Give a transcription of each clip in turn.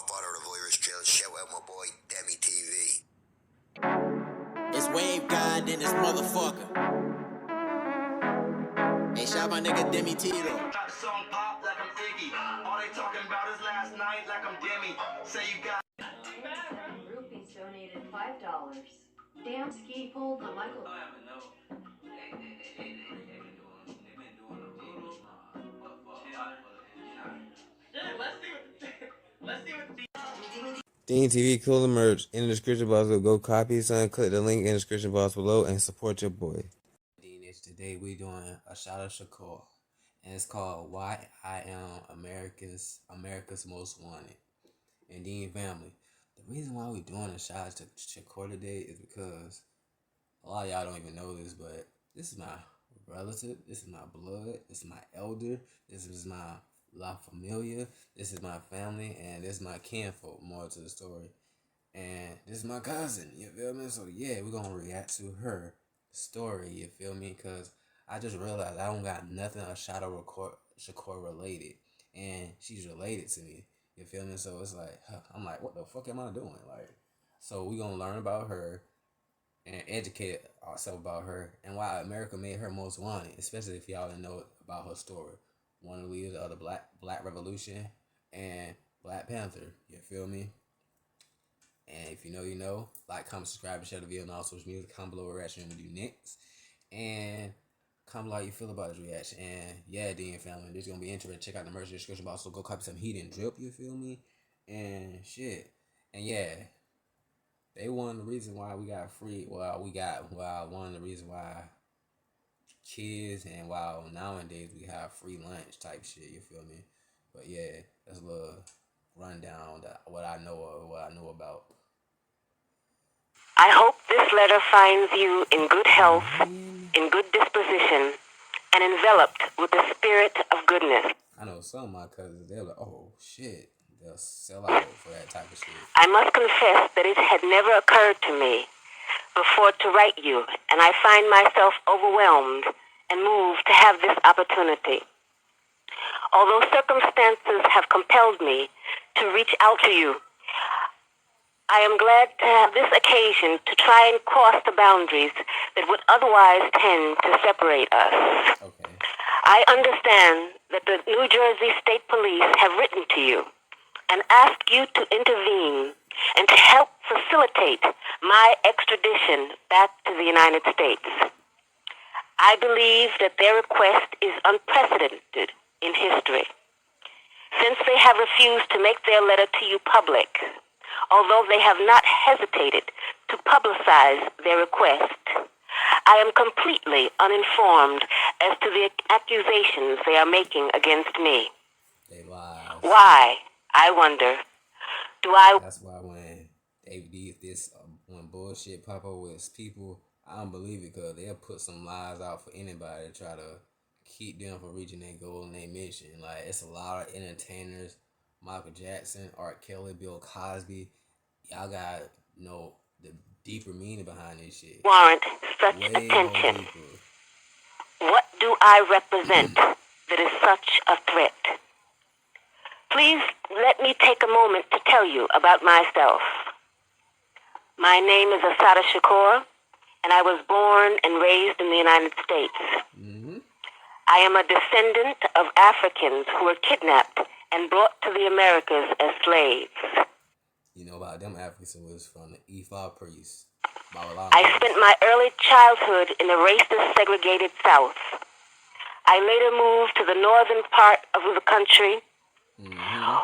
Godfather of Irish Drill. Shout out my boy, Demi TV. It's Wave God in this motherfucker. Hey, shout my nigga Demi T though. Got song pop like I'm Iggy. All they talking about is last night like I'm Demi. Say you got. Rupees donated $5. Damn ski pulled the Michael. Dean TV cool merch in the description box. Go copy, son. Click the link in the description box below and support your boy. Today we doing Assata Shakur, and it's called "Why I Am America's Most Wanted." And Dean family, the reason why we doing Assata Shakur today is because a lot of y'all don't even know this, but this is my relative, this is my blood, this is my elder, this is my La Familia, this is my family, and this is my kinfolk, more to the story. And this is my cousin, you feel me? So yeah, we're gonna react to her story, you feel me? Because I just realized I don't got nothing Assata Shakur related, and she's related to me, you feel me? So it's like, I'm like, what the fuck am I doing? Like, so we gonna learn about her and educate ourselves about her and why America made her most wanted, especially if y'all didn't know about her story. One of the leaders of the Black Revolution and Black Panther, you feel me? And if you know, you know. Like, comment, subscribe, and share the video on all social media. Comment below what reaction we do next. And comment below how you feel about this reaction. And yeah, Dean family, this is going to be interesting. Check out the merch description box. So go copy some Heat and Drip, you feel me? And shit. And yeah, they one of the reasons why we got free. One of the reasons why kids and nowadays we have free lunch type shit, you feel me? But yeah, that's a little rundown what I know about. I hope this letter finds you in good health, in good disposition, and enveloped with the spirit of goodness. I know some of my cousins, they're like, oh shit, they'll sell out for that type of shit. I must confess that it had never occurred to me before to write you, and I find myself overwhelmed and moved to have this opportunity. Although circumstances have compelled me to reach out to you, I am glad to have this occasion to try and cross the boundaries that would otherwise tend to separate us. Okay. I understand that the New Jersey State Police have written to you and asked you to intervene and to help facilitate my extradition back to the United States. I believe that their request is unprecedented in history, since they have refused to make their letter to you public, although they have not hesitated to publicize their request. I am completely uninformed as to the accusations they are making against me. They lie. Why, I wonder, That's why when they did this, when bullshit pop up with people, I don't believe it, because they'll put some lies out for anybody to try to keep them from reaching their goal and their mission. Like, it's a lot of entertainers, Michael Jackson, R. Kelly, Bill Cosby. Y'all got know the deeper meaning behind this shit. Warrant such attention. What do I represent that is such a threat? Please let me take a moment to tell you about myself. My name is Assata Shakur, and I was born and raised in the United States. Mm-hmm. I am a descendant of Africans who were kidnapped and brought to the Americas as slaves. You know about them Africans was from the Ifa priests. I spent my early childhood in the racist segregated South. I later moved to the northern part of the country,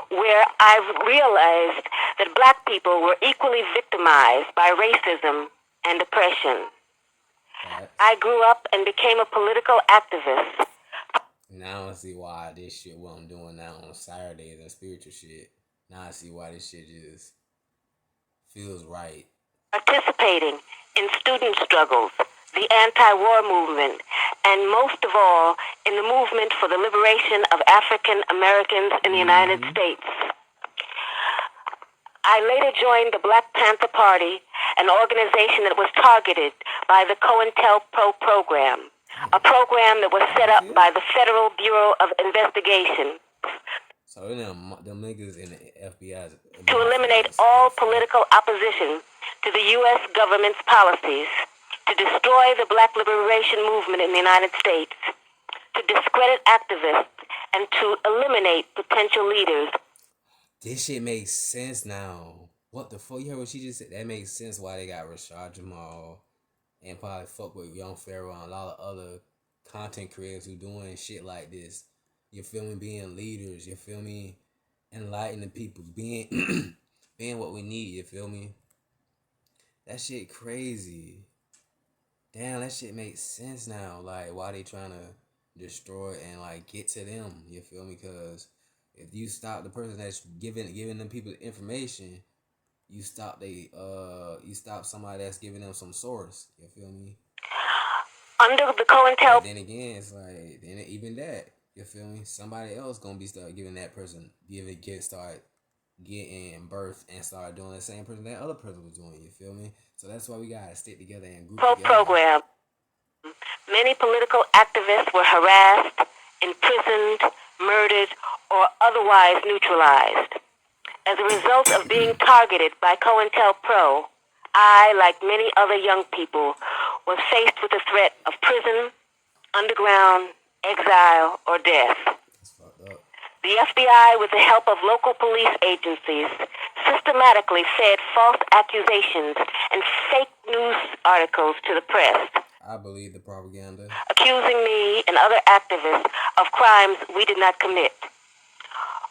where I realized that black people were equally victimized by racism and oppression. I grew up and became a political activist. Now I see why this shit what I'm doing now on Saturdays and spiritual shit. Now I see why this shit just feels right. Participating in student struggles, the anti-war movement, and most of all, in the movement for the liberation of African Americans in the United States. I later joined the Black Panther Party, an organization that was targeted by the COINTELPRO program, a program that was set up by the Federal Bureau of Investigation. So them niggas in the FBI to eliminate all political opposition to the U.S. government's policies, to destroy the black liberation movement in the United States, to discredit activists, and to eliminate potential leaders. This shit makes sense now. What the fuck? You heard what she just said? That makes sense why they got Rashad Jamal and probably fuck with Young Pharaoh and a lot of other content creators who doing shit like this. You feel me? Being leaders. You feel me? Enlightening people. Being being what we need. You feel me? That shit crazy. Damn, that shit makes sense now. Like, why they trying to destroy and like get to them? You feel me? Because if you stop the person that's giving them people the information, you stop somebody that's giving them some source. You feel me? Under the COINTEL. But then again, it's like then even that. You feel me? Somebody else gonna be start giving that person start getting birth and start doing the same person that other person was doing. You feel me? So that's why we gotta stick together and group together. Program. Many political activists were harassed, imprisoned, murdered, or otherwise neutralized. As a result of being targeted by COINTELPRO, I, like many other young people, was faced with the threat of prison, underground, exile, or death. That's fucked up. The FBI, with the help of local police agencies, systematically fed false accusations and fake news articles to the press. I believe the propaganda. Accusing me and other activists of crimes we did not commit.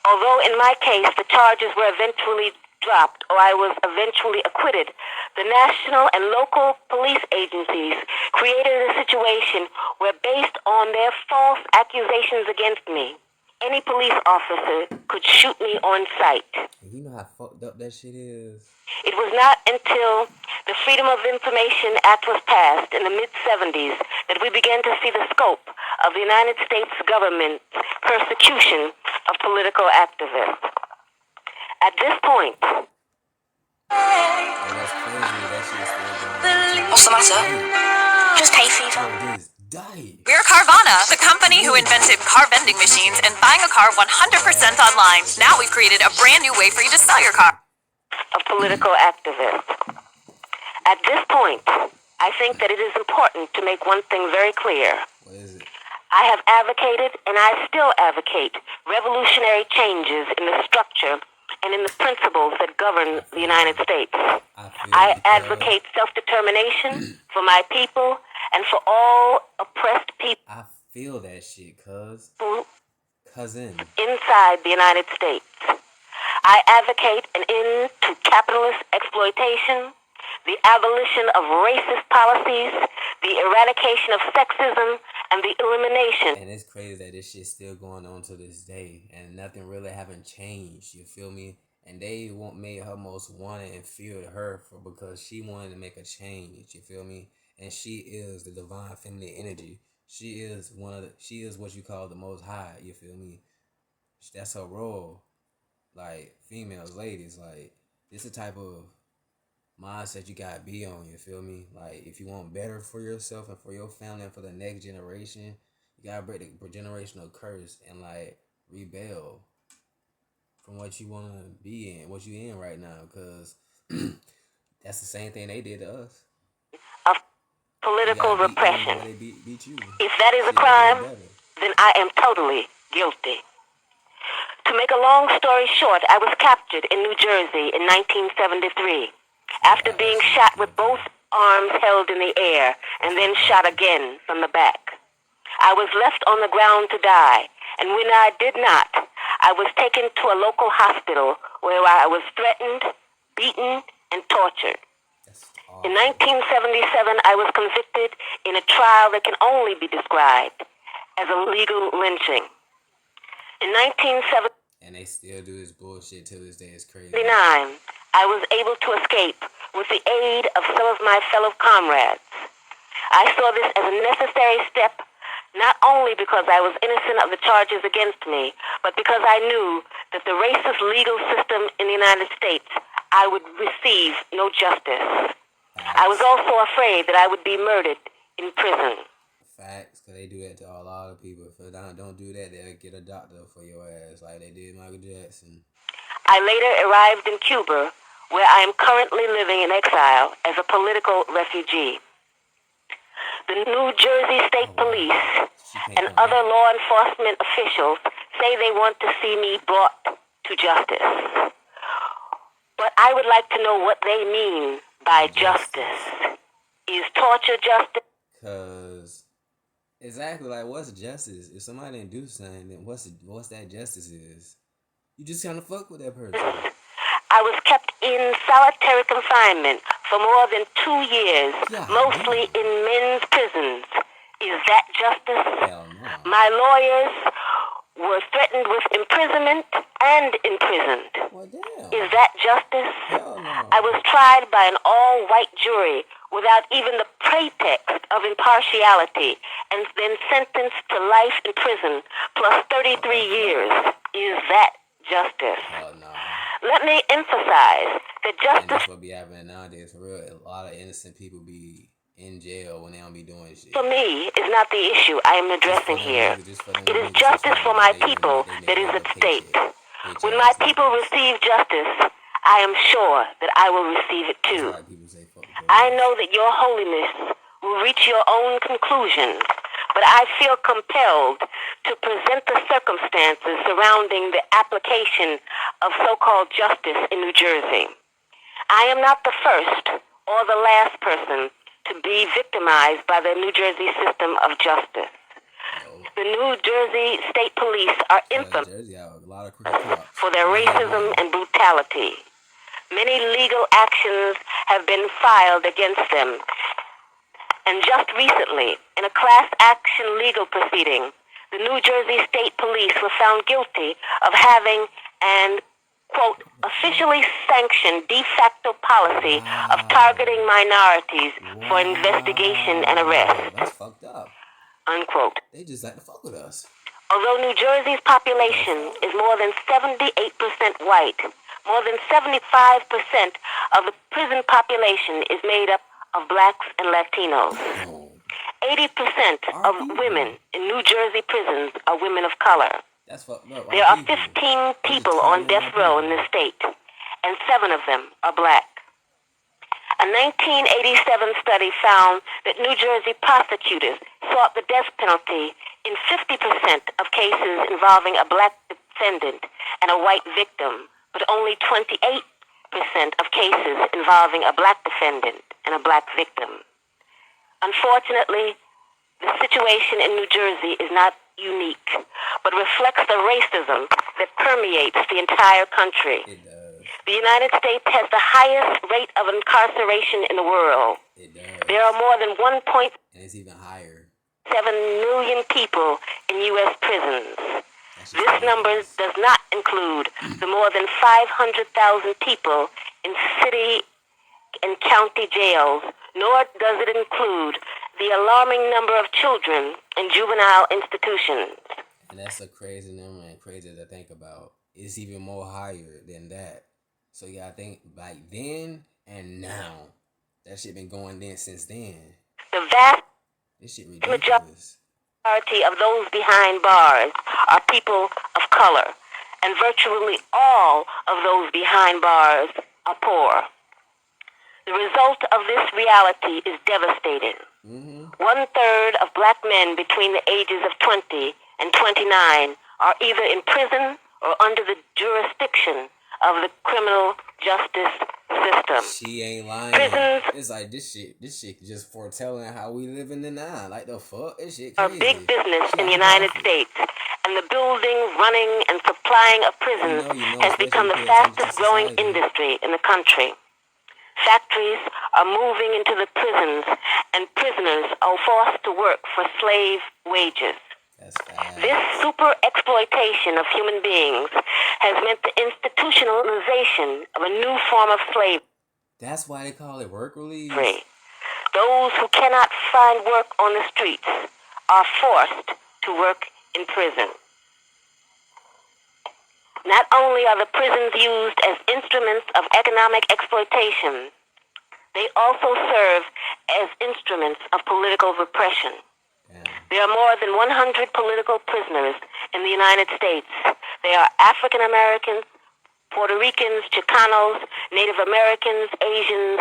Although in my case the charges were eventually dropped or I was eventually acquitted, the national and local police agencies created a situation where, based on their false accusations against me, any police officer could shoot me on sight. You know how fucked up that shit is? It was not until the Freedom of Information Act was passed in the mid-70s that we began to see the scope of the United States government's persecution of political activists. At this point, That's crazy. That shit's still going. What's the matter? Just hay fever. We're Carvana, the company who invented car vending machines and buying a car 100% online. Now we've created a brand new way for you to sell your car. Of political activists. At this point, I think that it is important to make one thing very clear. What is it? I have advocated, and I still advocate, revolutionary changes in the structure and in the principles that govern the United States. I advocate self-determination for my people and for all oppressed people. I feel that shit, cousin. Inside the United States. I advocate an end to capitalist exploitation, the abolition of racist policies, the eradication of sexism, and the elimination. And it's crazy that this shit's still going on to this day, and nothing really haven't changed. You feel me? And they made her most wanted and feared her because she wanted to make a change. You feel me? And she is the divine feminine energy. She is what you call the most high. You feel me? That's her role. Like females, ladies, like this is the type of mindset you gotta be on. You feel me? Like if you want better for yourself and for your family and for the next generation, you gotta break the generational curse and like rebel from what you wanna be in, what you in right now, because that's the same thing they did to us. Of political repression. They beat you. If that is a crime, then I am totally guilty. To make a long story short, I was captured in New Jersey in 1973 after being shot with both arms held in the air and then shot again from the back. I was left on the ground to die, and when I did not, I was taken to a local hospital where I was threatened, beaten, and tortured. In 1977, I was convicted in a trial that can only be described as a legal lynching. In 1970, and they still do this bullshit till this day. It's crazy. I was able to escape with the aid of some of my fellow comrades. I saw this as a necessary step, not only because I was innocent of the charges against me, but because I knew that the racist legal system in the United States, I would receive no justice. I was also afraid that I would be murdered in prison. Facts, because they do that to a lot of people. If they don't do that, they'll get a doctor for your ass, like they did Michael Jackson. I later arrived in Cuba, where I am currently living in exile as a political refugee. The New Jersey State Police and other law enforcement officials say they want to see me brought to justice. But I would like to know what they mean by justice. Is torture justice? Because exactly, like, what's justice? If somebody didn't do something, then what's that justice is? You just kind of fuck with that person. I was kept in solitary confinement for more than 2 years, mostly in men's prisons. Is that justice? Hell no. My lawyers were threatened with imprisonment and imprisoned. Well, damn. Is that justice? Hell no. I was tried by an all-white jury without even the pretext of impartiality and then sentenced to life in prison plus 33 years. Is that justice? Hell no. Let me emphasize that And justice that's what be happening nowadays. For real, a lot of innocent people be in jail when they don't be doing shit. for me is not the issue I am addressing here. It is justice for my people that is at stake. When my people receive justice, I am sure that I will receive it too. I know that your holiness will reach your own conclusions, but I feel compelled to present the circumstances surrounding the application of so-called justice in New Jersey. I am not the first or the last person to be victimized by the New Jersey system of justice. The New Jersey State Police are infamous for their racism and brutality. Many legal actions have been filed against them. And just recently, in a class action legal proceeding, the New Jersey State Police were found guilty of having an, quote, officially sanctioned de facto policy of targeting minorities for investigation and arrest. That's fucked up. Unquote. They just like to fuck with us. Although New Jersey's population is more than 78% white, more than 75% of the prison population is made up of blacks and Latinos. 80% of women in New Jersey prisons are women of color. That's fucked up. There are 15 people on death row in the state, and 7 of them are black. A 1987 study found that New Jersey prosecutors sought the death penalty in 50% of cases involving a black defendant and a white victim, but only 28% of cases involving a black defendant and a black victim. Unfortunately, the situation in New Jersey is not unique, but reflects the racism that permeates the entire country. It does. The United States has the highest rate of incarceration in the world. It does. There are more than 1.7 And it's even higher. million people in U.S. prisons. This number does not include the more than 500,000 people in city and county jails, nor does it include the alarming number of children in juvenile institutions. And that's a crazy number and crazy to think about. It's even more higher than that. So you gotta think like then and now. That shit been going then since then. The vast This shit ridiculous. majority of those behind bars are people of color, and virtually all of those behind bars are poor. The result of this reality is devastating. 1/3 of black men between the ages of 20 and 29 are either in prison or under the jurisdiction of the criminal justice system. She ain't lying. Prisons It's like this shit just foretelling how we live in the now. Like the fuck? This shit are crazy. big business in the United States, and the building, running, and supplying of prisons has become the fastest growing industry in the country. Factories are moving into the prisons, and prisoners are forced to work for slave wages. That's fast. This super exploitation of human beings has meant the institutionalization of a new form of slavery. That's why they call it work release. Those who cannot find work on the streets are forced to work in prison. Not only are the prisons used as instruments of economic exploitation, they also serve as instruments of political repression. There are more than 100 political prisoners in the United States. They are African Americans, Puerto Ricans, Chicanos, Native Americans, Asians.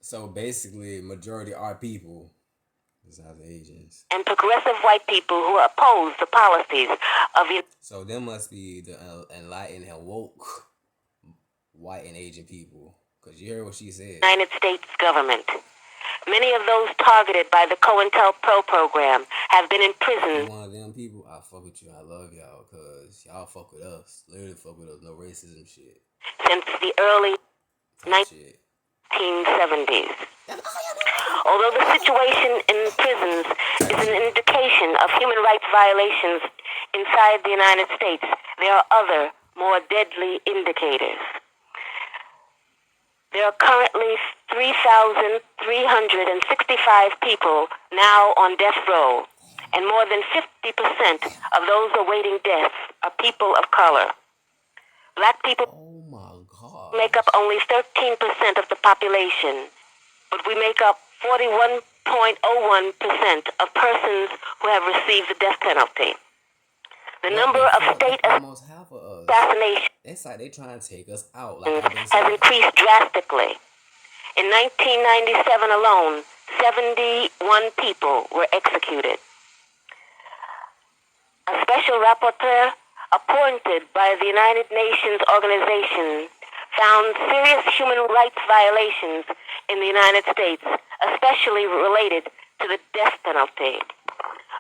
So basically, majority are people. Besides the Asians. And progressive white people who oppose the policies of the... So there must be the enlightened and woke white and Asian people. Because you heard what she said. United States government. Many of those targeted by the COINTELPRO program have been in prison. One of them people, I fuck with you. I love y'all because y'all fuck with us. Literally fuck with us. No racism shit. Since the early 1970s. Although the situation in prisons is an indication of human rights violations inside the United States, there are other, more deadly indicators. There are currently 3,365 people now on death row, and more than 50% of those awaiting death are people of color. Black people make up only 13% of the population, but we make up 41.01% of persons who have received the death penalty. The number of state assassinations it's like they trying to take us out. Has increased drastically. In 1997 alone, 71 people were executed. A special rapporteur appointed by the United Nations organization found serious human rights violations in the United States, especially related to the death penalty.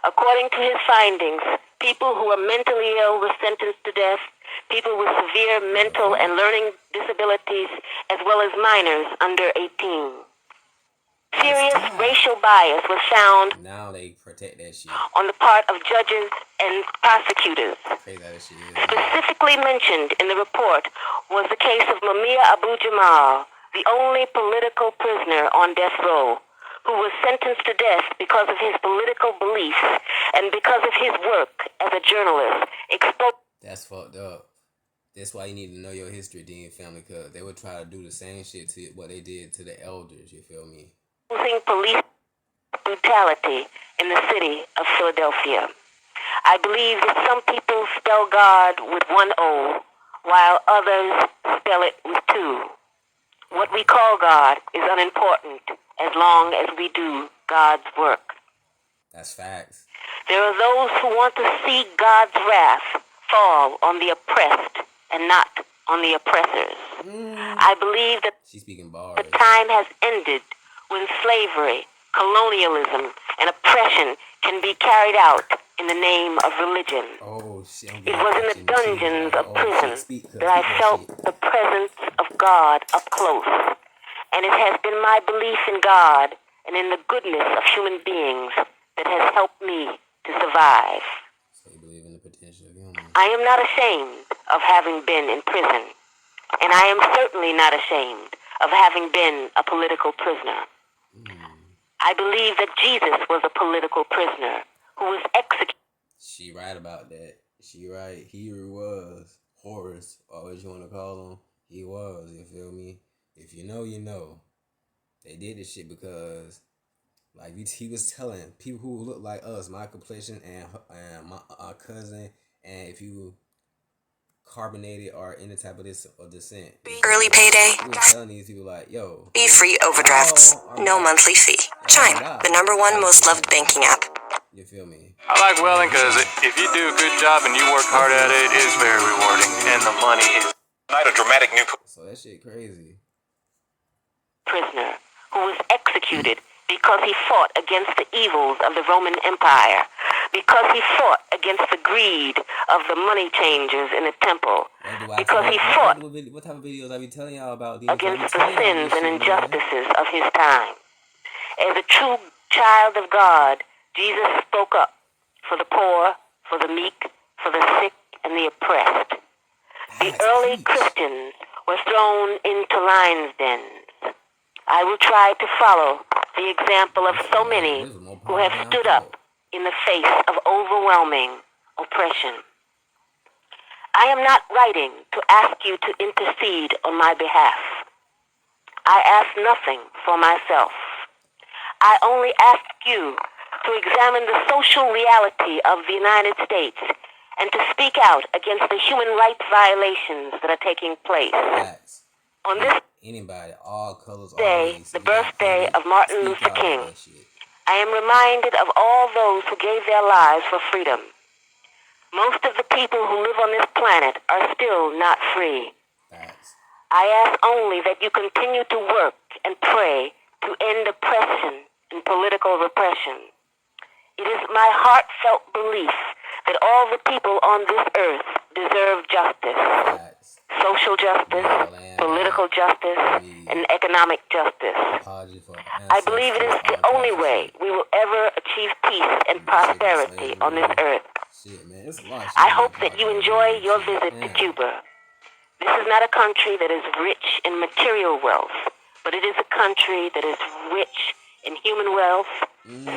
According to his findings, people who were mentally ill were sentenced to death, people with severe mental and learning disabilities, as well as minors under 18. Serious racial bias was found now they protect that shit on the part of judges and prosecutors. Specifically mentioned in the report was the case of Mumia Abu-Jamal, the only political prisoner on death row, who was sentenced to death because of his political beliefs and because of his work as a journalist. That's fucked up. That's why you need to know your history, Dean family, because they would try to do the same shit to what they did to the elders, you feel me? Police brutality in the city of Philadelphia. I believe that some people spell God with one O, while others spell it with two. What we call God is unimportant as long as we do God's work. That's facts. There are those who want to see God's wrath fall on the oppressed and not on the oppressors. I believe that the time has ended when slavery, colonialism, and oppression can be carried out in the name of religion. It was in the dungeons of prison that I felt the presence of God up close. And it has been my belief in God and in the goodness of human beings that has helped me to survive. So you believe in the potential of humans. I am not ashamed of having been in prison. And I am certainly not ashamed of having been a political prisoner. I believe that Jesus was a political prisoner who was executed. She right about that. She right. He was. Horace, or what you want to call him. He was, you feel me? If you know, you know. They did this shit because, like, he was telling people who look like us, my complexion and my cousin, and if you carbonated or any type of this or descent. Early payday. We were telling these people like, yo. Be free overdrafts. No monthly fee. Chime, the #1 most loved banking app. You feel me? I like welding because if you do a good job and you work hard at it, it is very rewarding. And the money is... Night a dramatic new... So that shit crazy. Prisoner who was executed because he fought against the evils of the Roman Empire, because he fought against the greed of the money changers in the temple, because he fought what type of videos I be telling y'all about against the sins and injustices of his time. As a true child of God, Jesus spoke up for the poor, for the meek, for the sick, and the oppressed. The early Christians were thrown into lions' dens. I will try to follow the example of so many who have stood up in the face of overwhelming oppression. I am not writing to ask you to intercede on my behalf. I ask nothing for myself. I only ask you to examine the social reality of the United States and to speak out against the human rights violations that are taking place. Facts. On this Anybody, all colors, all day, race. the birthday of Martin Luther King, that shit. I am reminded of all those who gave their lives for freedom. Most of the people who live on this planet are still not free. Facts. I ask only that you continue to work and pray to end oppression and political repression. It is my heartfelt belief that all the people on this earth deserve justice. Facts. Social justice, political justice, and economic justice. I believe it is the only way we will ever achieve peace and prosperity on this earth. I hope that you enjoy your visit to Cuba. This is not a country that is rich in material wealth, but it is a country that is rich in human wealth,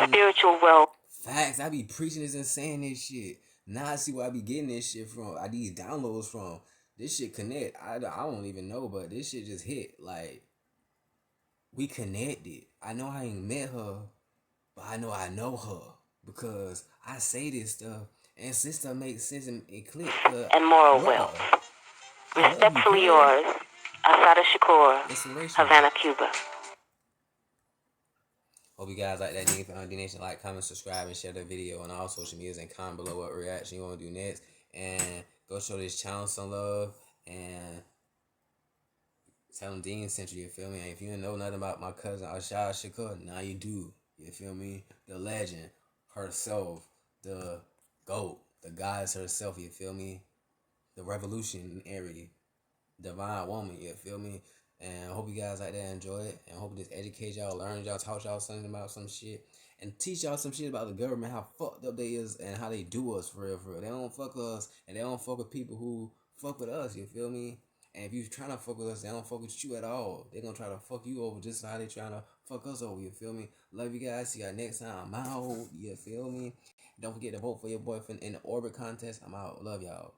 spiritual wealth. Facts. I be preaching this and saying this shit. Now I see where I be getting this shit from. These downloads from. This shit connect. I don't even know, but this shit just hit. Like, we connected. I know I ain't met her, but I know her. Because I say this stuff, and this stuff makes sense and it clicks. And moral wealth. Respectfully yours, Assata Shakur, Havana, Cuba. Hope you guys like that nigga for Nation. Like, comment, subscribe, and share the video on all social medias, and comment below what reaction you want to do next. And go show this channel some love, and tell them Dean sent you feel me? And if you didn't know nothing about my cousin Assata Shakur, now you do. You feel me? The legend herself, the GOAT, the goddess herself, you feel me? The revolutionary, divine woman, you feel me? And I hope you guys like that, enjoy it, and I hope this educate y'all, learn y'all, taught y'all something about some shit, and teach y'all some shit about the government, how fucked up they is, and how they do us for real, for real. They don't fuck us, and they don't fuck with people who fuck with us, you feel me? And if you trying to fuck with us, they don't fuck with you at all. They gonna try to fuck you over just how they trying to fuck us over, you feel me? Love you guys, see y'all next time. I'm out, you feel me? Don't forget to vote for your boyfriend in the Orbit contest. I'm out. Love y'all.